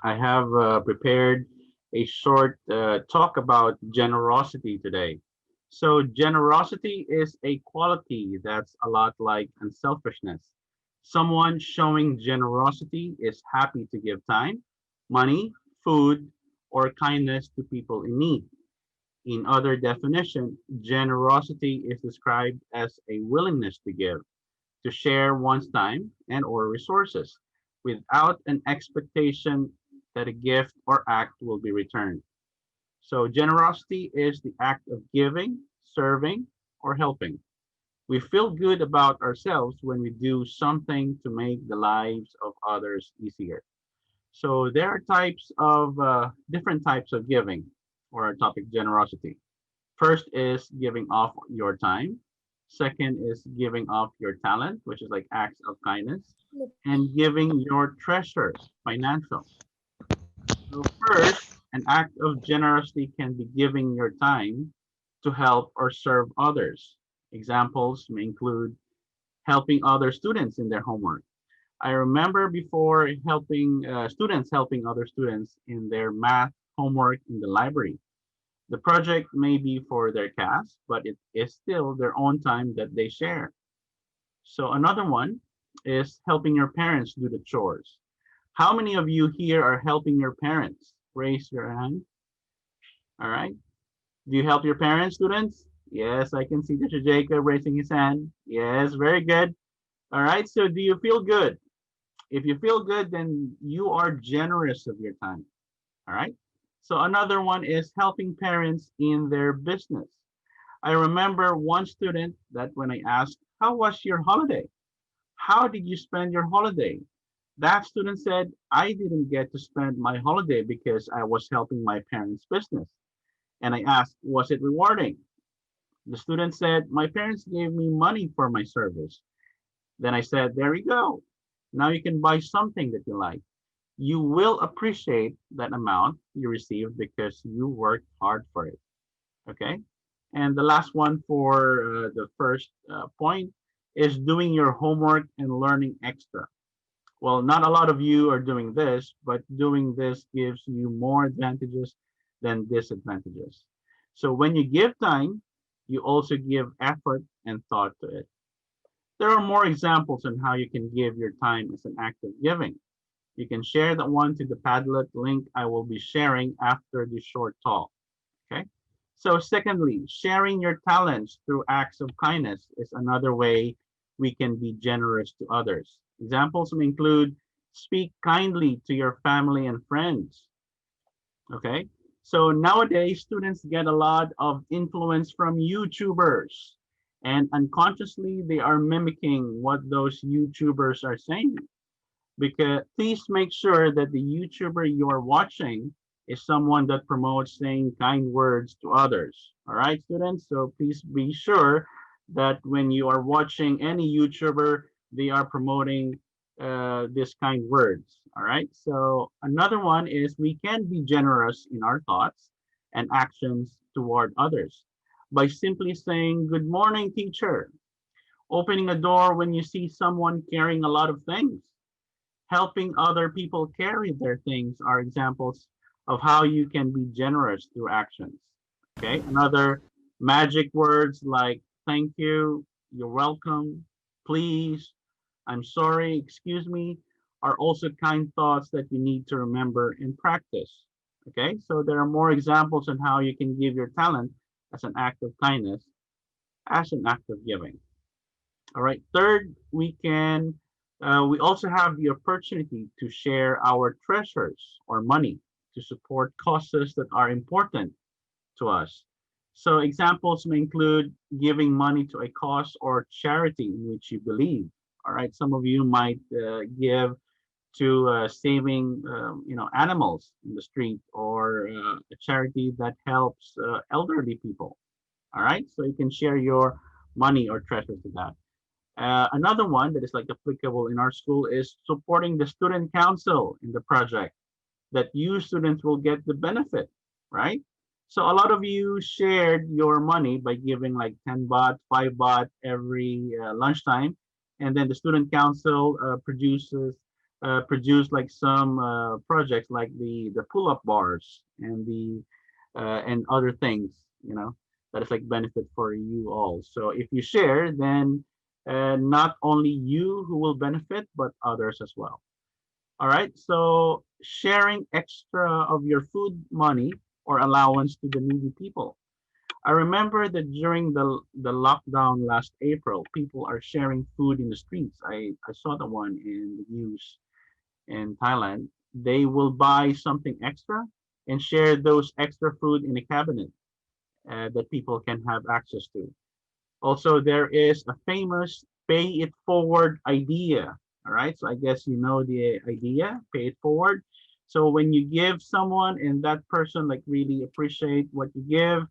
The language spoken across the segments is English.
I have prepared a short talk about generosity today. So, generosity is a quality that's a lot like unselfishness. Someone showing generosity is happy to give time, money, food, or kindness to people in need. In other definition, generosity is described as a willingness to give, to share one's time and or resources without an expectation that a gift or act will be returned. So generosity is the act of giving, serving, or helping. We feel good about ourselves when we do something to make the lives of others easier. So there are types of different types of giving, or our topic generosity. First is giving off your time. Second is giving off your talent, which is like acts of kindness, and giving your treasures, financial. So first, an act of generosity can be giving your time to help or serve others. Examples may include helping other students in their homework. I remember before helping students helping other students in their math homework in the library. The project may be for their class, but it is still their own time that they share. So another one is helping your parents do the chores. How many of you here are helping your parents? Raise your hand. All right. Do you help your parents, students? Yes, I can see Mr. Jacob raising his hand. Yes, very good. All right. So do you feel good? If you feel good, then you are generous of your time. All right. So another one is helping parents in their business. I remember one student that when I asked, how was your holiday? How did you spend your holiday? That student said, I didn't get to spend my holiday because I was helping my parents' business. And I asked, was it rewarding? The student said, my parents gave me money for my service. Then I said, there you go. Now you can buy something that you like. You will appreciate that amount you received because you worked hard for it. Okay. And the last one for the first point is doing your homework and learning extra. Well, not a lot of you are doing this, but doing this gives you more advantages than disadvantages. So when you give time, you also give effort and thought to it. There are more examples on how you can give your time as an act of giving. You can share that one to the Padlet link I will be sharing after the short talk. Okay. So secondly, sharing your talents through acts of kindness is another way we can be generous to others. Examples may include speak kindly to your family and friends. Okay. So nowadays, students get a lot of influence from YouTubers, and unconsciously, they are mimicking what those YouTubers are saying. Because please make sure that the YouTuber you are watching is someone that promotes saying kind words to others. All right, students. So please be sure that when you are watching any YouTuber, they are promoting this kind words. All right. So another one is we can be generous in our thoughts and actions toward others by simply saying, good morning, teacher, opening a door when you see someone carrying a lot of things, helping other people carry their things are examples of how you can be generous through actions. Okay, another magic words like thank you, you're welcome, please, I'm sorry, excuse me, are also kind thoughts that you need to remember and practice. Okay, so there are more examples on how you can give your talent as an act of kindness, as an act of giving. All right. Third, we also have the opportunity to share our treasures or money to support causes that are important to us. So examples may include giving money to a cause or charity in which you believe. All right. Some of you might give to saving, animals in the street or a charity that helps elderly people. All right. So you can share your money or treasures to that. Another one that is like applicable in our school is supporting the student council in the project that you students will get the benefit, right? So a lot of you shared your money by giving like 10 baht, 5 baht every lunchtime. And then the student council produces produce like some projects like the pull-up bars and other things, you know, that is like benefit for you all. So if you share, then not only you who will benefit, but others as well. All right. So sharing extra of your food money or allowance to the needy people. I remember that during the lockdown last April, people are sharing food in the streets. I saw the one in the news in Thailand. They will buy something extra and share those extra food in a cabinet that people can have access to. Also, there is a famous pay it forward idea. All right. So I guess you know the idea, pay it forward. So when you give someone and that person like really appreciate what you give,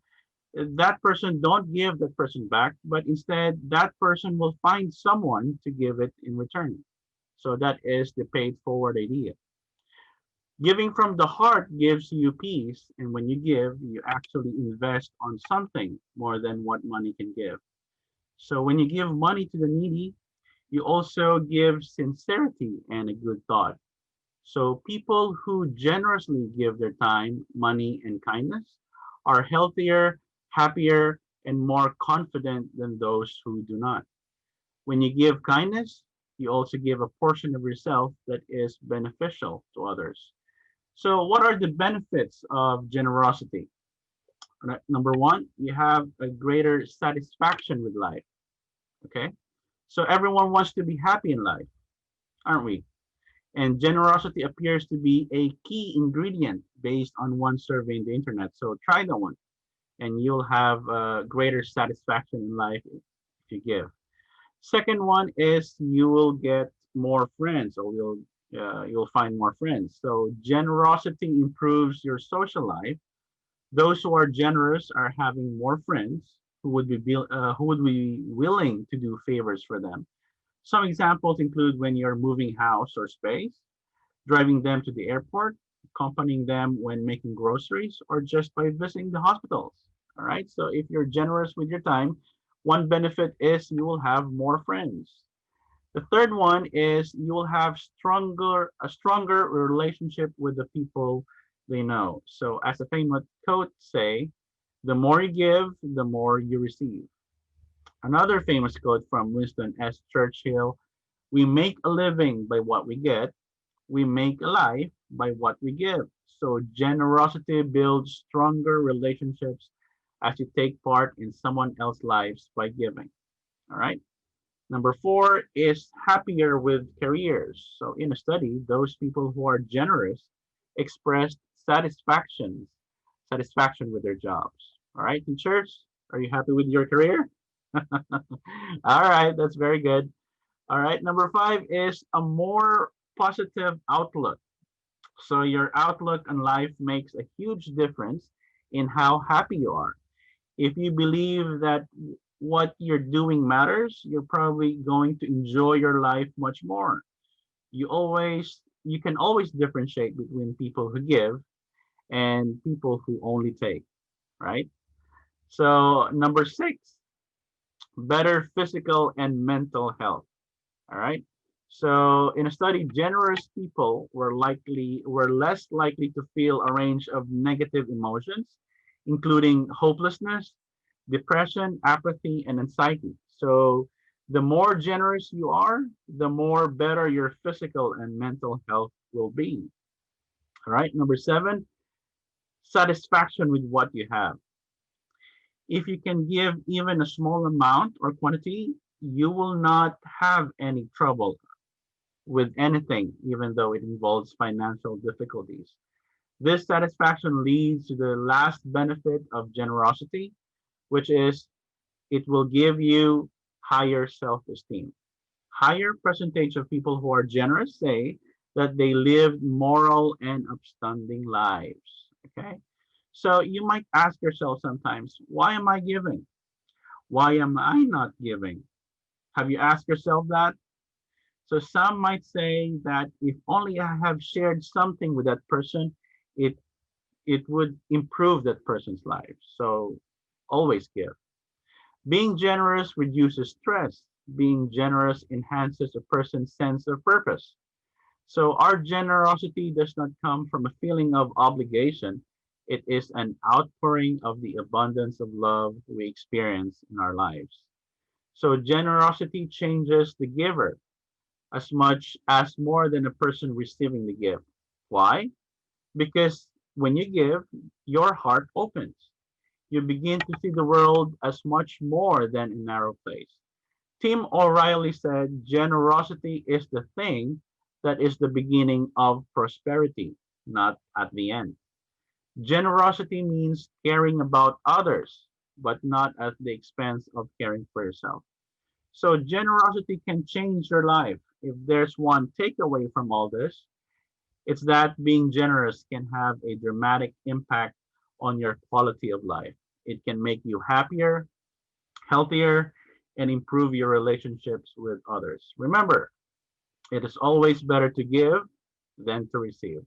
that person don't give that person back, but instead that person will find someone to give it in return. So that is the paid forward idea. Giving from the heart gives you peace, and when you give, you actually invest on something more than what money can give. So when you give money to the needy, you also give sincerity and a good thought. So people who generously give their time, money, and kindness are healthier, happier, and more confident than those who do not. When you give kindness, you also give a portion of yourself that is beneficial to others. So, what are the benefits of generosity? Right, number one, you have a greater satisfaction with life. Okay. So, everyone wants to be happy in life, aren't we? And generosity appears to be a key ingredient based on one survey in the internet. So, try that one, and you'll have greater satisfaction in life if you give. Second one is you will get more friends, or you'll find more friends. So generosity improves your social life. Those who are generous are having more friends who would be willing to do favors for them. Some examples include when you're moving house or space, driving them to the airport, accompanying them when making groceries, or just by visiting the hospitals. All right. So if you're generous with your time, one benefit is you will have more friends. The third one is you will have stronger relationship with the people they know. So as a famous quote say, the more you give, the more you receive. Another famous quote from Winston S. Churchill, we make a living by what we get, we make a life by what we give. So generosity builds stronger relationships as you take part in someone else's lives by giving. All right. Number four is happier with careers. So in a study, those people who are generous expressed satisfaction with their jobs. All right, teachers, are you happy with your career? All right, that's very good. All right, number five is a more positive outlook. So your outlook on life makes a huge difference in how happy you are. If you believe that what you're doing matters, you're probably going to enjoy your life much more. You can always differentiate between people who give and people who only take, right? So number six, better physical and mental health. All right. So in a study, generous people were less likely to feel a range of negative emotions, including hopelessness, depression, apathy, and anxiety. So the more generous you are, the more better your physical and mental health will be. All right. Number seven, satisfaction with what you have. If you can give even a small amount or quantity, you will not have any trouble with anything, even though it involves financial difficulties. This satisfaction leads to the last benefit of generosity, which is it will give you higher self-esteem. Higher percentage of people who are generous say that they live moral and upstanding lives. Okay. So you might ask yourself sometimes, why am I giving? Why am I not giving? Have you asked yourself that? So some might say that if only I have shared something with that person, it it would improve that person's life. So always give. Being generous reduces stress. Being generous enhances a person's sense of purpose. So our generosity does not come from a feeling of obligation. It is an outpouring of the abundance of love we experience in our lives. So generosity changes the giver as much as more than a person receiving the gift. Why? Because when you give, your heart opens. You begin to see the world as much more than a narrow place. Tim O'Reilly said, generosity is the thing that is the beginning of prosperity, not at the end. Generosity means caring about others, but not at the expense of caring for yourself. So generosity can change your life. If there's one takeaway from all this, it's that being generous can have a dramatic impact on your quality of life. It can make you happier, healthier, and improve your relationships with others. Remember, it is always better to give than to receive.